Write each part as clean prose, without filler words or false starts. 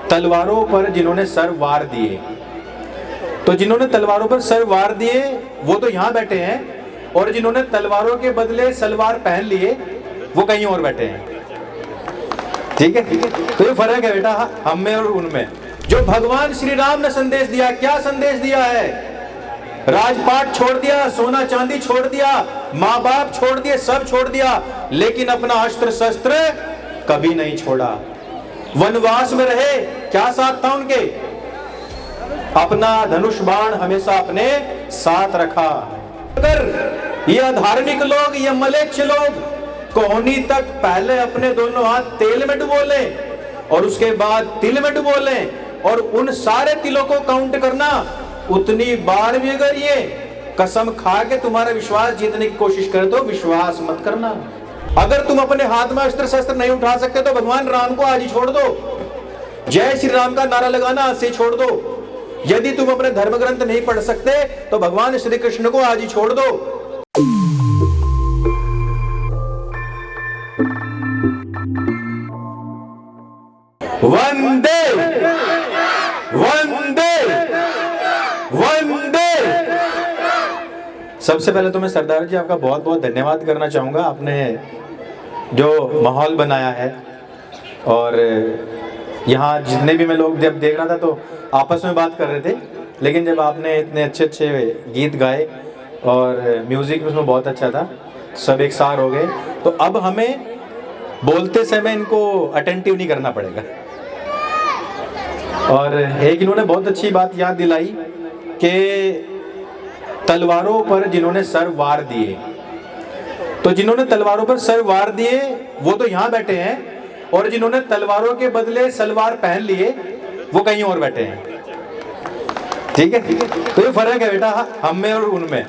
तलवारों पर जिन्होंने सर वार दिए, तो जिन्होंने तलवारों पर सर वार दिए वो तो यहाँ बैठे हैं, और जिन्होंने तलवारों के बदले सलवार पहन लिए वो कहीं और बैठे हैं। ठीक है, तो ये फर्क है बेटा हम में और उनमें। जो भगवान श्री राम ने संदेश दिया, क्या संदेश दिया है? राजपाट छोड़ दिया, सोना चांदी छोड़ दिया, माँ बाप छोड़ दिए, सब छोड़ दिया, लेकिन अपना अस्त्र शस्त्र कभी नहीं छोड़ा। वनवास में रहे, क्या साथ था उनके? अपना धनुष बाण हमेशा अपने साथ रखा। अगर ये अधार्मिक लोग, ये मलेच्छ लोग कोहनी तक पहले अपने दोनों हाथ तेल में डुबो लें और उसके बाद तिल में डुबो लें, और उन सारे तिलों को काउंट करना, उतनी बार भी अगर ये कसम खा के तुम्हारा विश्वास जीतने की कोशिश करे तो विश्वास मत करना। अगर तुम अपने हाथ में अस्त्र शस्त्र नहीं उठा सकते तो भगवान राम को आज ही छोड़ दो, जय श्री राम का नारा लगाना आज से छोड़ दो। यदि तुम अपने धर्म ग्रंथ नहीं पढ़ सकते तो भगवान श्री कृष्ण को आज ही छोड़ दो। वंदे वंदे वंदे। सबसे पहले तो मैं सरदार जी आपका बहुत बहुत धन्यवाद करना चाहूँगा, आपने जो माहौल बनाया है। और यहाँ जितने भी मैं लोग जब देख रहा था तो आपस में बात कर रहे थे, लेकिन जब आपने इतने अच्छे अच्छे गीत गाए और म्यूज़िक उसमें बहुत अच्छा था, सब एक सार हो गए, तो अब हमें बोलते समय इनको अटेंटिव नहीं करना पड़ेगा। और एक इन्होंने बहुत अच्छी बात याद दिलाई कि तलवारों पर जिन्होंने सर वार दिए, तो जिन्होंने तलवारों पर सर वार दिए वो तो यहाँ बैठे हैं, और जिन्होंने तलवारों के बदले सलवार पहन लिए वो कहीं और बैठे हैं। ठीक है, तो ये फर्क है बेटा हम में और उनमें।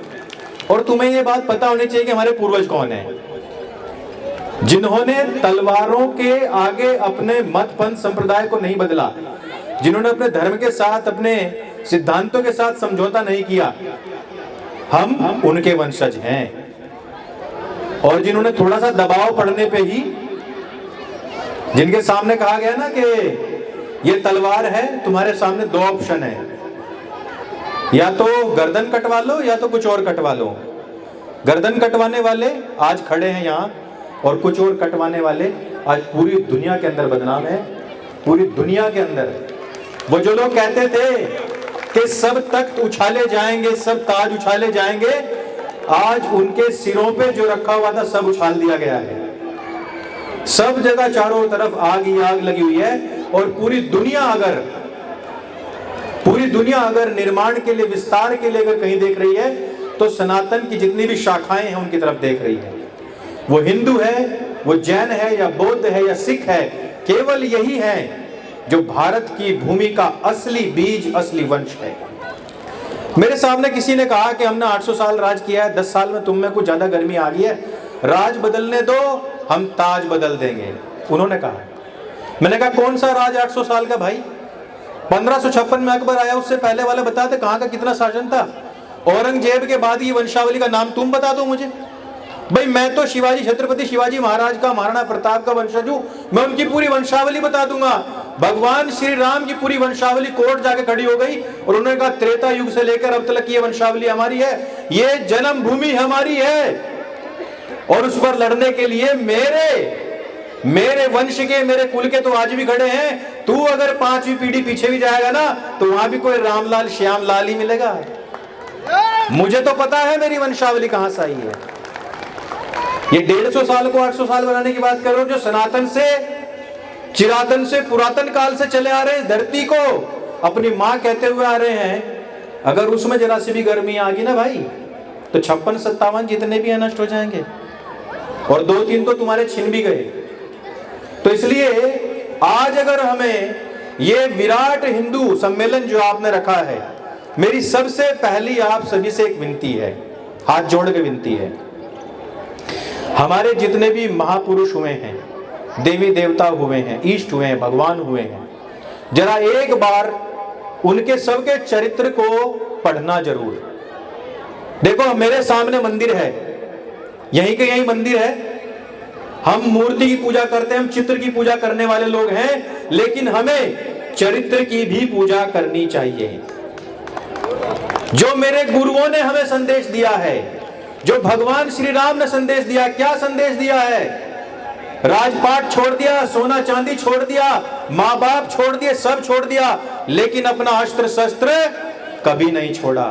और तुम्हें ये बात पता होनी चाहिए कि हमारे पूर्वज कौन है, जिन्होंने तलवारों के आगे अपने मत पंथ संप्रदाय को नहीं बदला, जिन्होंने अपने धर्म के साथ, अपने सिद्धांतों के साथ समझौता नहीं किया, हम उनके वंशज हैं। और जिन्होंने थोड़ा सा दबाव पड़ने पे ही, जिनके सामने कहा गया ना कि ये तलवार है, तुम्हारे सामने दो ऑप्शन है, या तो गर्दन कटवा लो या तो कुछ और कटवा लो। गर्दन कटवाने वाले आज खड़े हैं यहाँ, और कुछ और कटवाने वाले आज पूरी दुनिया के अंदर बदनाम है। पूरी दुनिया के अंदर वो जो लोग कहते थे कि सब तख्त उछाले जाएंगे, सब ताज उछाले जाएंगे, आज उनके सिरों पे जो रखा हुआ था सब उछाल दिया गया है। सब जगह चारों तरफ आग ही आग लगी हुई है। और पूरी दुनिया अगर निर्माण के लिए, विस्तार के लिए अगर कहीं देख रही है तो सनातन की जितनी भी शाखाएं हैं उनकी तरफ देख रही है। वो हिंदू है, वो जैन है, या बौद्ध है, या सिख है, केवल यही है जो भारत की भूमि का असली बीज, असली वंश है। मेरे सामने किसी ने कहा कि हमने 800 साल राज किया है, 10 साल में तुम में कुछ ज्यादा गर्मी आ गई है, राज बदलने दो, हम ताज बदल देंगे, उन्होंने कहा। मैंने कहा कौन सा राज 800 साल का भाई? 1556 में अकबर आया, उससे पहले वाला बताते कहाँ का कितना शासन था? औरंगजेब के बाद ये वंशावली का नाम तुम बता दो मुझे। भाई मैं तो शिवाजी, छत्रपति शिवाजी महाराज का, महाराणा प्रताप का वंशज हूं, मैं उनकी पूरी वंशावली बता दूंगा। भगवान श्री राम की पूरी वंशावली कोर्ट जाके खड़ी हो गई और उन्होंने कहा त्रेता युग से लेकर अब तक ये वंशावली हमारी है, ये जन्म भूमि हमारी है, और उस पर लड़ने के लिए मेरे वंश के, मेरे कुल के तो आज भी खड़े हैं। तू अगर 5वीं पीढ़ी पीछे भी जाएगा ना तो वहां भी कोई रामलाल श्यामलाल ही मिलेगा। मुझे तो पता है मेरी वंशावली कहां से आई है। ये 150 साल को 800 साल बनाने की बात कर रहे हो, जो सनातन से, चिरातन से, पुरातन काल से चले आ रहे हैं, धरती को अपनी माँ कहते हुए आ रहे हैं। अगर उसमें जरा सी भी गर्मी आ गई ना भाई तो 56-57 जितने भी हैं नष्ट हो जाएंगे, और 2-3 तो तुम्हारे छिन भी गए। तो इसलिए आज अगर हमें ये विराट हिंदू सम्मेलन जो आपने रखा है, मेरी सबसे पहली आप सभी से एक विनती है, हाथ जोड़ के विनती है। हमारे जितने भी महापुरुष हुए हैं, देवी देवता हुए हैं, इष्ट हुए हैं, भगवान हुए हैं, जरा एक बार उनके सबके चरित्र को पढ़ना जरूर। देखो मेरे सामने मंदिर है, यहीं के यहीं मंदिर है, हम मूर्ति की पूजा करते हैं, हम चित्र की पूजा करने वाले लोग हैं, लेकिन हमें चरित्र की भी पूजा करनी चाहिए। जो मेरे गुरुओं ने हमें संदेश दिया है, जो भगवान श्री राम ने संदेश दिया, क्या संदेश दिया है? राजपाट छोड़ दिया, सोना चांदी छोड़ दिया, माँ बाप छोड़ दिए, सब छोड़ दिया, लेकिन अपना अस्त्र शस्त्र कभी नहीं छोड़ा।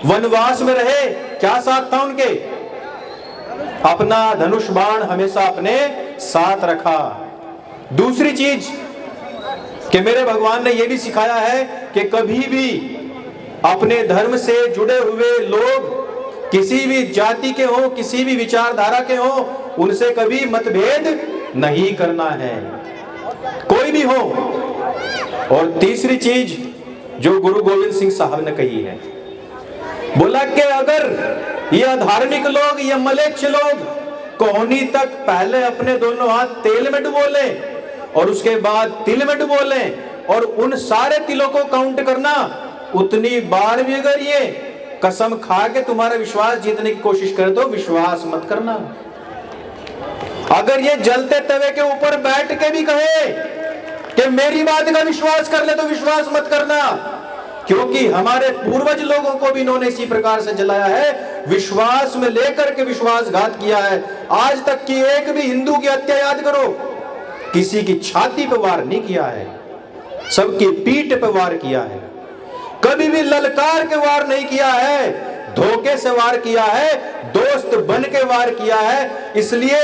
वनवास में रहे, क्या साथ था उनके? अपना धनुष बाण हमेशा अपने साथ रखा। दूसरी चीज कि मेरे भगवान ने यह भी सिखाया है कि कभी भी अपने धर्म से जुड़े हुए लोग किसी भी जाति के हो, किसी भी विचारधारा के हो, उनसे कभी मतभेद नहीं करना है, कोई भी हो। और तीसरी चीज जो गुरु गोविंद सिंह साहब ने कही है, बोला कि अगर ये अधार्मिक लोग, ये मलेच्छ लोग कोहनी तक पहले अपने दोनों हाथ तेल में डुबो लें और उसके बाद तिल में डुबो लें और उन सारे तिलों को काउंट करना, उतनी बार भी अगर ये कसम खा के तुम्हारा विश्वास जीतने की कोशिश करे तो विश्वास मत करना। अगर ये जलते तवे के ऊपर बैठ के भी कहे कि मेरी बात का विश्वास कर ले तो विश्वास मत करना, क्योंकि हमारे पूर्वज लोगों को भी इन्होंने इसी प्रकार से जलाया है, विश्वास में लेकर के विश्वासघात किया है। आज तक की एक भी हिंदू की हत्या याद करो, किसी की छाती पे वार नहीं किया है, सबकी पीठ पे वार किया है। कभी भी ललकार के वार नहीं किया है, धोखे से वार किया है, दोस्त बन के वार किया है। इसलिए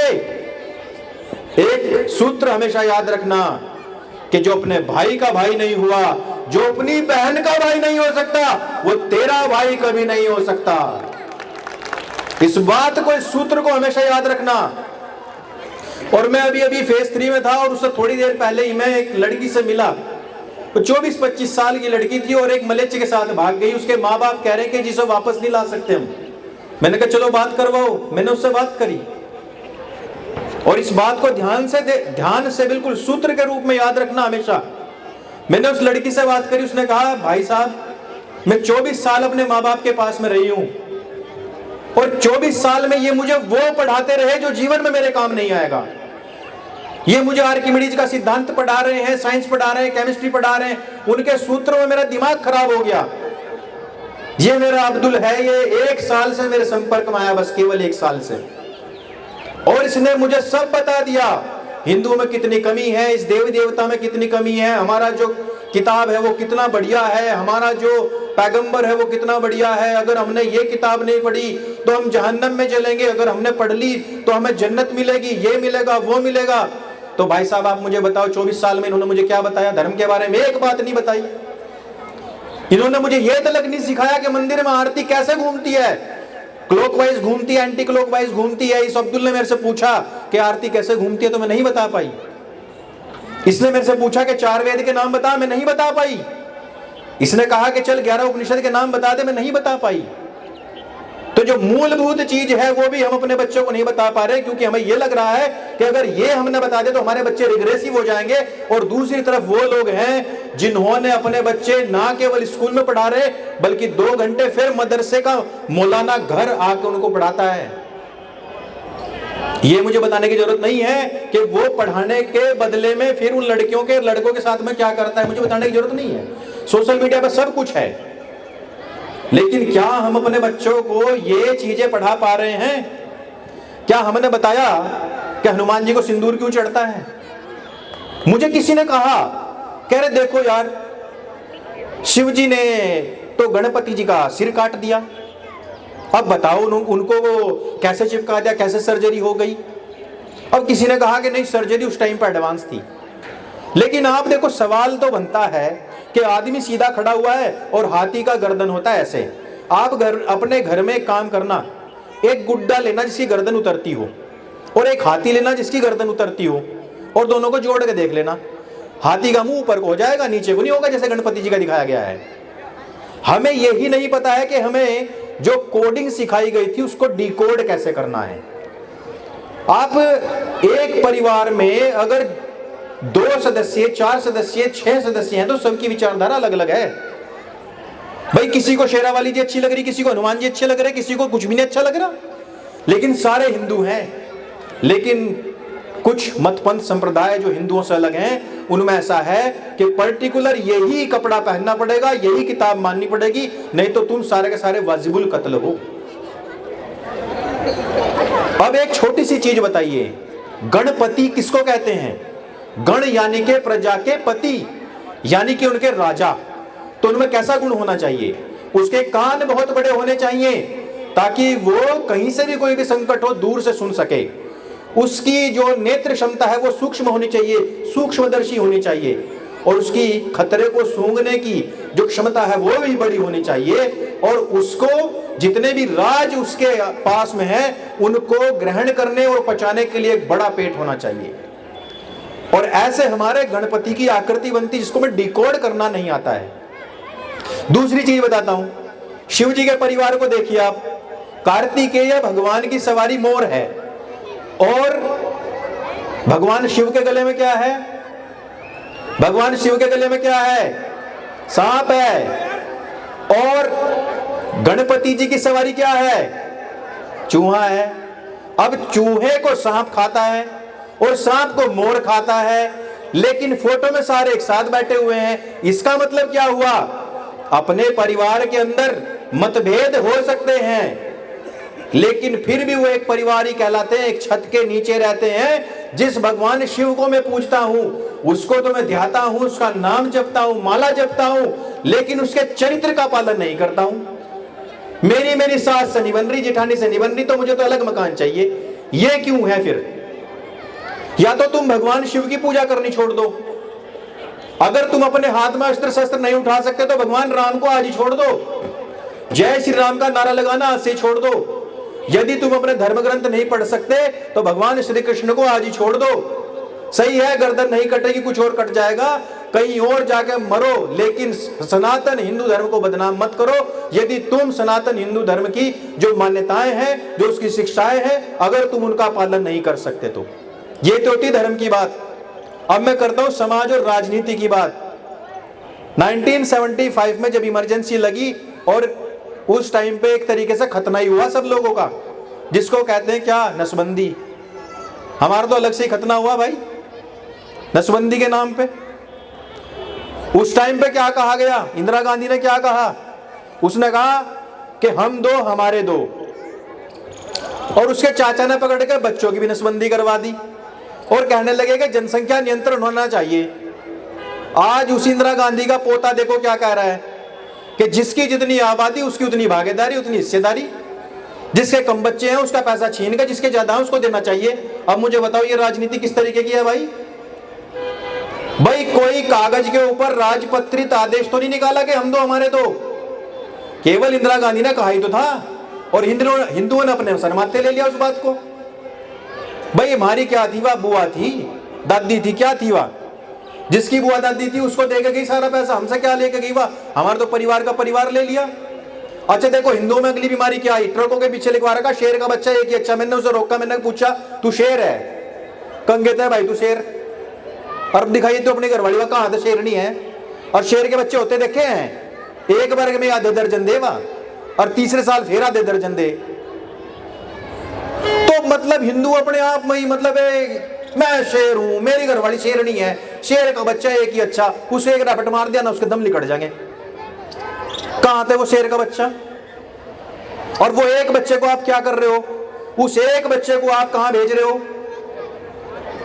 एक सूत्र हमेशा याद रखना कि जो अपने भाई का भाई नहीं हुआ, जो अपनी बहन का भाई नहीं हो सकता, वो तेरा भाई कभी नहीं हो सकता। इस बात को, इस सूत्र को हमेशा याद रखना। और मैं अभी फेज 3 में था और उससे थोड़ी देर पहले ही मैं एक लड़की से मिला, तो 24-25 साल की लड़की थी और एक मलेच्छ के साथ भाग गई। उसके माँ बाप कह रहे हैं कि जिसे वापस नहीं ला सकते हम। मैंने कहा चलो बात करवाओ, मैंने उससे बात करी और इस बात को ध्यान से बिल्कुल सूत्र के रूप में याद रखना हमेशा। मैंने उस लड़की से बात करी, उसने कहा भाई साहब मैं 24 साल अपने माँ बाप के पास में रही हूं और 24 साल में ये मुझे वो पढ़ाते रहे जो जीवन में मेरे काम नहीं आएगा। ये मुझे आर्किमिडीज का सिद्धांत पढ़ा रहे हैं, साइंस पढ़ा रहे हैं, केमिस्ट्री पढ़ा रहे हैं, उनके सूत्रों में मेरा दिमाग खराब हो गया। ये मेरा अब्दुल है, ये 1 साल से मेरे संपर्क में आया, बस केवल 1 साल से, और इसने मुझे सब बता दिया। हिंदू में कितनी कमी है, इस देवी देवता में कितनी कमी है, हमारा जो किताब है वो कितना बढ़िया है, हमारा जो पैगंबर है वो कितना बढ़िया है। अगर हमने ये किताब नहीं पढ़ी तो हम जहन्नम में जलेंगे, अगर हमने पढ़ ली तो हमें जन्नत मिलेगी, ये मिलेगा, वो मिलेगा। तो भाई साहब आप मुझे बताओ 24 साल में इन्होंने मुझे क्या बताया धर्म के बारे में? एक बात नहीं बताई। इन्होंने मुझे यह तक नहीं सिखाया कि मंदिर में आरती कैसे घूमती है, क्लॉकवाइज घूमती है, एंटी क्लॉकवाइज घूमती है। इस अब्दुल ने मेरे से पूछा कि आरती कैसे घूमती है, तो मैं नहीं बता पाई। इसने मेरे से पूछा कि 4 वेद के नाम बता, मैं नहीं बता पाई। इसने कहा कि चल 11 उपनिषद के नाम बता दे, मैं नहीं बता पाई। तो जो मूलभूत चीज है वो भी हम अपने बच्चों को नहीं बता पा रहे, क्योंकि हमें यह लग रहा है कि अगर ये हमने बता दे तो हमारे बच्चे रिग्रेसिव हो जाएंगे। और दूसरी तरफ वो लोग हैं जिन्होंने अपने बच्चे ना केवल स्कूल में पढ़ा रहे बल्कि 2 घंटे फिर मदरसे का मौलाना घर आकर उनको पढ़ाता है। ये मुझे बताने की जरूरत नहीं है कि वो पढ़ाने के बदले में फिर उन लड़कियों के लड़कों के साथ में क्या करता है, मुझे बताने की जरूरत नहीं है। सोशल मीडिया पर सब कुछ है, लेकिन क्या हम अपने बच्चों को ये चीजें पढ़ा पा रहे हैं? क्या हमने बताया कि हनुमान जी को सिंदूर क्यों चढ़ता है? मुझे किसी ने कहा, कह रहे देखो यार शिव जी ने तो गणपति जी का सिर काट दिया, अब बताओ उनको वो कैसे चिपका दिया, कैसे सर्जरी हो गई। अब किसी ने कहा कि नहीं सर्जरी उस टाइम पर एडवांस थी। लेकिन आप देखो सवाल तो बनता है कि आदमी सीधा खड़ा हुआ है और हाथी का गर्दन होता है ऐसे। आप अपने घर में काम करना, एक गुड्डा लेना जिसकी गर्दन उतरती हो और एक हाथी लेना जिसकी गर्दन उतरती हो, और दोनों को जोड़ के देख लेना। हाथी का मुंह ऊपर को हो जाएगा, नीचे को नहीं होगा, जैसे गणपति जी का दिखाया गया है। हमें यही नहीं पता है कि हमें जो कोडिंग सिखाई गई थी उसको डिकोड कैसे करना है। आप एक परिवार में अगर 2 सदस्य, 4 सदस्य, 6 सदस्य हैं तो सबकी विचारधारा अलग अलग है। भाई किसी को शेरावाली जी अच्छी लग रही, किसी को हनुमान जी अच्छे लग रहे, किसी को कुछ भी नहीं अच्छा लग रहा, लेकिन सारे हिंदू हैं। लेकिन कुछ मतपंथ संप्रदाय जो हिंदुओं से अलग हैं, उनमें ऐसा है कि पर्टिकुलर यही कपड़ा पहनना पड़ेगा, यही किताब माननी पड़ेगी, नहीं तो तुम सारे के सारे वाजिबुल कत्ल हो। अब एक छोटी सी चीज बताइए, गणपति किसको कहते हैं? गण यानी के प्रजा के पति, यानी कि उनके राजा। तो उनमें कैसा गुण होना चाहिए? उसके कान बहुत बड़े होने चाहिए ताकि वो कहीं से भी कोई भी संकट हो दूर से सुन सके। उसकी जो नेत्र क्षमता है वो सूक्ष्म होनी चाहिए, सूक्ष्मदर्शी होनी चाहिए, और उसकी खतरे को सूंघने की जो क्षमता है वो भी बड़ी होनी चाहिए, और उसको जितने भी राज उसके पास में है उनको ग्रहण करने और पचाने के लिए एक बड़ा पेट होना चाहिए। और ऐसे हमारे गणपति की आकृति बनती, जिसको मैं डिकोड करना नहीं आता है। दूसरी चीज बताता हूं, शिव जी के परिवार को देखिए आप, कार्तिकेय भगवान की सवारी मोर है, और भगवान शिव के गले में क्या है? भगवान शिव के गले में क्या है? सांप है। और गणपति जी की सवारी क्या है? चूहा है। अब चूहे को सांप खाता है और सांप को मोर खाता है, लेकिन फोटो में सारे एक साथ बैठे हुए हैं। इसका मतलब क्या हुआ? अपने परिवार के अंदर मतभेद हो सकते हैं, लेकिन फिर भी वो एक परिवार ही कहलाते हैं, एक छत के नीचे रहते हैं। जिस भगवान शिव को मैं पूजता हूं उसको तो मैं ध्याता हूं, उसका नाम जपता हूं, माला जपता हूं, लेकिन उसके चरित्र का पालन नहीं करता हूं। मेरी सास से नहीं बन रही, जेठानी से नहीं बन रही, तो मुझे तो अलग मकान चाहिए। ये क्यों है फिर? या तो तुम भगवान शिव की पूजा करनी छोड़ दो, अगर तुम अपने हाथ में अस्त्र शस्त्र नहीं उठा सकते तो भगवान राम को आज ही छोड़ दो, जय श्री राम का नारा लगाना आज से छोड़ दो। यदि तुम अपने धर्म ग्रंथ नहीं पढ़ सकते तो भगवान श्री कृष्ण को आज ही छोड़ दो। सही है, गर्दन नहीं कटेगी, कुछ और कट जाएगा, कहीं और जाके मरो, लेकिन सनातन हिंदू धर्म को बदनाम मत करो। यदि तुम सनातन हिंदू धर्म की जो मान्यताएं हैं, जो उसकी शिक्षाएं हैं, अगर तुम उनका पालन नहीं कर सकते तो। ये तो थी धर्म की बात। अब मैं करता हूं समाज और राजनीति की बात। 1975 में जब इमरजेंसी लगी और उस टाइम पे एक तरीके से खतना ही हुआ सब लोगों का, जिसको कहते हैं क्या, नसबंदी। हमारा तो अलग से ही खतना हुआ भाई, नसबंदी के नाम पे। उस टाइम पे क्या कहा गया? इंदिरा गांधी ने क्या कहा? उसने कहा कि हम दो हमारे दो, और उसके चाचा ने पकड़ के बच्चों की भी नसबंदी करवा दी और कहने लगे कि जनसंख्या नियंत्रण होना चाहिए। आज उसी इंदिरा गांधी का पोता देखो क्या कह रहा है कि जिसकी जितनी आबादी उसकी उतनी भागीदारी, उतनी हिस्सेदारी, जिसके कम बच्चे हैं उसका पैसा छीन के जिसके ज्यादा है उसको देना चाहिए। अब मुझे बताओ ये राजनीति किस तरीके की है भाई? भाई कोई कागज के ऊपर राजपत्रित आदेश तो नहीं निकाला कि हम दो हमारे दो, केवल इंदिरा गांधी ने कहा ही तो था, और हिंदुओं ने अपने सर माथे ले लिया उस बात को। भाई हमारी क्या थी? वह बुआ थी, दादी थी, क्या थी वह? जिसकी बुआ दादी थी उसको देके गई सारा पैसा, हमसे क्या लेके गई वह? हमारे तो परिवार का परिवार ले लिया। अच्छा देखो हिंदुओं में अगली बीमारी क्या आई? ट्रकों के पीछे लिखवा रखा शेर का बच्चा एक ही अच्छा। मैंने उसे रोका, मैंने पूछा तू शेर है? कंगे थे भाई तू शेर, और दिखाइए तो अपनी घरवाली, कहाँ था? शेरनी है। और शेर के बच्चे होते देखे हैं, एक वर्ग में आधे दर्जन दे वह, और तीसरे साल फिर आधे दर्जन दे। तो मतलब हिंदू अपने आप में ही मतलब मैं शेर हूं, मेरी घरवाली शेरनी है, शेर का बच्चा एक ही अच्छा, उसे एक रैपट मार दिया ना उसके दम निकल जाएंगे। कहां थे वो शेर का बच्चा? और वो एक बच्चे को आप क्या कर रहे हो? उस एक बच्चे को आप कहां भेज रहे हो?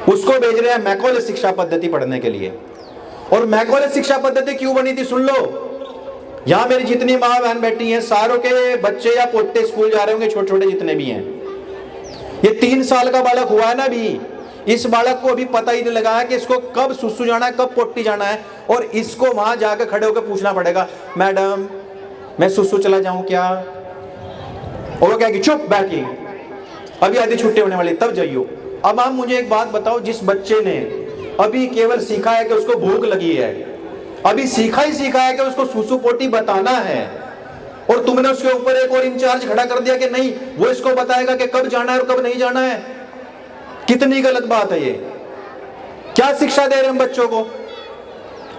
उसको भेज रहे हैं मैकॉले शिक्षा पद्धति पढ़ने के लिए। और मैकॉले शिक्षा पद्धति क्यों बनी थी सुन लो। यहां मेरी जितनी माँ बहन बैठी हैं सारों के बच्चे या पोते स्कूल जा रहे होंगे, छोटे छोटे जितने भी हैं। ये 3 साल का बालक हुआ है ना अभी, इस बालक को अभी पता ही नहीं लगा है कि इसको कब सुसु जाना है, कब पोटी जाना है, और इसको वहां जाकर खड़े होकर पूछना पड़ेगा मैडम मैं सुसु चला जाऊं क्या? और वो कहेगी चुप बैठिए, अभी आधी छुट्टी होने वाली तब जाइयो। अब आप मुझे एक बात बताओ, जिस बच्चे ने अभी केवल सीखा है कि उसको भूख लगी है, अभी सीखा है कि उसको सुसु पोटी बताना है, और तुमने उसके ऊपर एक और इंचार्ज खड़ा कर दिया कि नहीं वो इसको बताएगा कि कब जाना है और कब नहीं जाना है। कितनी गलत बात है ये। क्या शिक्षा दे रहे हैं हम बच्चों को?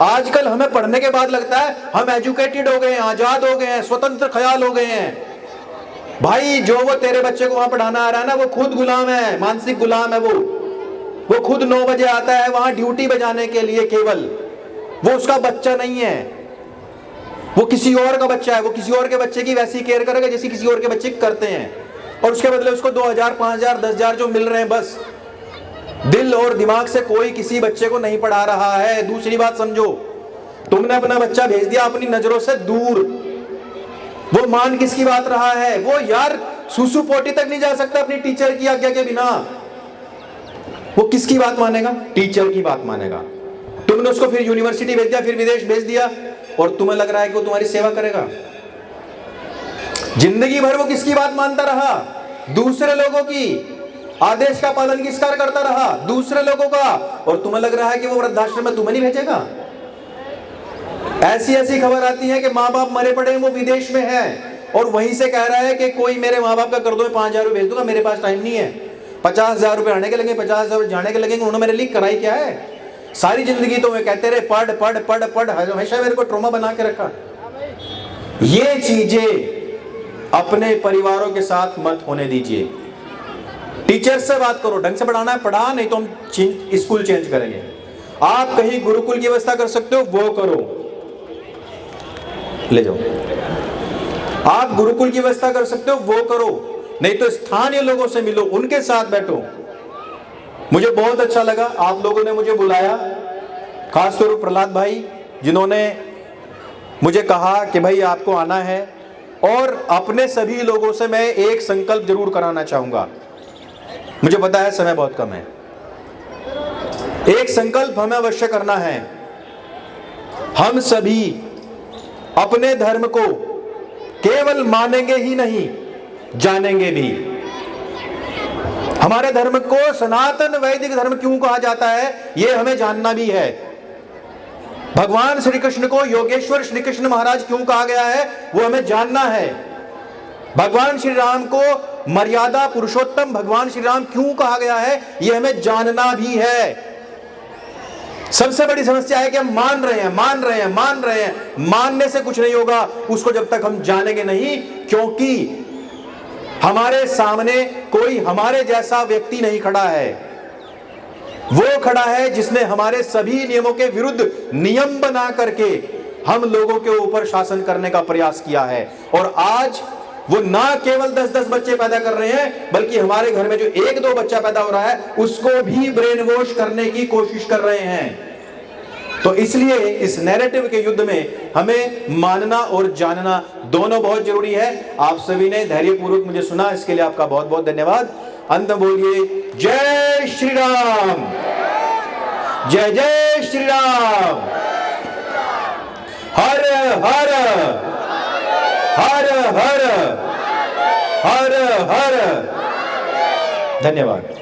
आजकल हमें पढ़ने के बाद लगता है हम एजुकेटेड हो गए हैं, आजाद हो गए हैं, स्वतंत्र ख्याल हो गए हैं। भाई जो वो तेरे बच्चे को वहां पढ़ाना आ रहा है ना, वो खुद गुलाम है, मानसिक गुलाम है वो। वो खुद 9 बजे आता है वहां ड्यूटी बजाने के लिए केवल, वो उसका बच्चा नहीं है, वो किसी और का बच्चा है। वो किसी और के बच्चे की वैसी केयर करेगा जैसी किसी और के बच्चे करते हैं, और उसके बदले उसको 2000, 5000, 10,000 जो मिल रहे हैं, बस दिल और दिमाग से कोई किसी बच्चे को नहीं पढ़ा रहा है। दूसरी बात समझो, तुमने अपना बच्चा भेज दिया अपनी नजरों से दूर, वो मान किसकी बात रहा है? वो यार सुसु पोटी तक नहीं जा सकता अपनी टीचर की आज्ञा के बिना, वो किसकी बात मानेगा? टीचर की बात मानेगा। तुमने उसको फिर यूनिवर्सिटी भेज दिया, फिर विदेश भेज दिया, और तुम्हें लग रहा है कि वो तुम्हारी सेवा करेगा? जिंदगी भर वो किसकी बात मानता रहा? दूसरे लोगों की। आदेश का पालन किसका करता रहा? दूसरे लोगों का। और तुम्हें लग रहा है कि वो वृद्धाश्रम में तुम्हें नहीं भेजेगा? ऐसी ऐसी खबर आती है कि माँ बाप मरे पड़े हैं, वो विदेश में है, और वहीं से कह रहा है कि कोई मेरे माँ बाप का कर दो, 5,000 रुपये भेज दूंगा, मेरे पास टाइम नहीं है। 50,000 रुपये आने के लगेंगे, 50,000 जाने के लगेंगे। उन्होंने मेरे लिए कराई क्या है? सारी जिंदगी तो वे कहते रहे पढ़ पढ़ पढ़ पढ़, हमेशा मेरे को ट्रॉमा बना के रखा। ये चीजें अपने परिवारों के साथ मत होने दीजिए। टीचर से बात करो, ढंग से पढ़ाना है पढ़ा, नहीं तो हम स्कूल चेंज करेंगे। आप कहीं गुरुकुल की व्यवस्था कर सकते हो, वो करो, ले जाओ। आप गुरुकुल की व्यवस्था कर सकते हो, वो करो, नहीं तो स्थानीय लोगों से मिलो, उनके साथ बैठो। मुझे बहुत अच्छा लगा आप लोगों ने मुझे बुलाया, खासतौर पर प्रहलाद भाई, जिन्होंने मुझे कहा कि भाई आपको आना है। और अपने सभी लोगों से मैं एक संकल्प जरूर कराना चाहूंगा, मुझे पता है समय बहुत कम है। एक संकल्प हमें अवश्य करना है, हम सभी अपने धर्म को केवल मानेंगे ही नहीं, जानेंगे भी। हमारे धर्म को सनातन वैदिक धर्म क्यों कहा जाता है, यह हमें जानना भी है। भगवान श्री कृष्ण को योगेश्वर श्री कृष्ण महाराज क्यों कहा गया है, वो हमें जानना है। भगवान श्री राम को मर्यादा पुरुषोत्तम भगवान श्री राम क्यों कहा गया है, यह हमें जानना भी है। सबसे बड़ी समस्या है कि हम मान रहे हैं, मान रहे हैं, मान रहे हैं। मानने से कुछ नहीं होगा उसको जब तक हम जानेंगे नहीं, क्योंकि हमारे सामने कोई हमारे जैसा व्यक्ति नहीं खड़ा है। वो खड़ा है जिसने हमारे सभी नियमों के विरुद्ध नियम बना करके हम लोगों के ऊपर शासन करने का प्रयास किया है। और आज वो ना केवल 10-10 बच्चे पैदा कर रहे हैं, बल्कि हमारे घर में जो 1-2 बच्चा पैदा हो रहा है उसको भी ब्रेन वॉश करने की कोशिश कर रहे हैं। तो इसलिए इस नैरेटिव के युद्ध में हमें मानना और जानना दोनों बहुत जरूरी है। आप सभी ने धैर्यपूर्वक मुझे सुना, इसके लिए आपका बहुत बहुत धन्यवाद। अंत में बोलिए जय श्री राम, जय जय श्री राम, हर हर हर हर हर हर। धन्यवाद।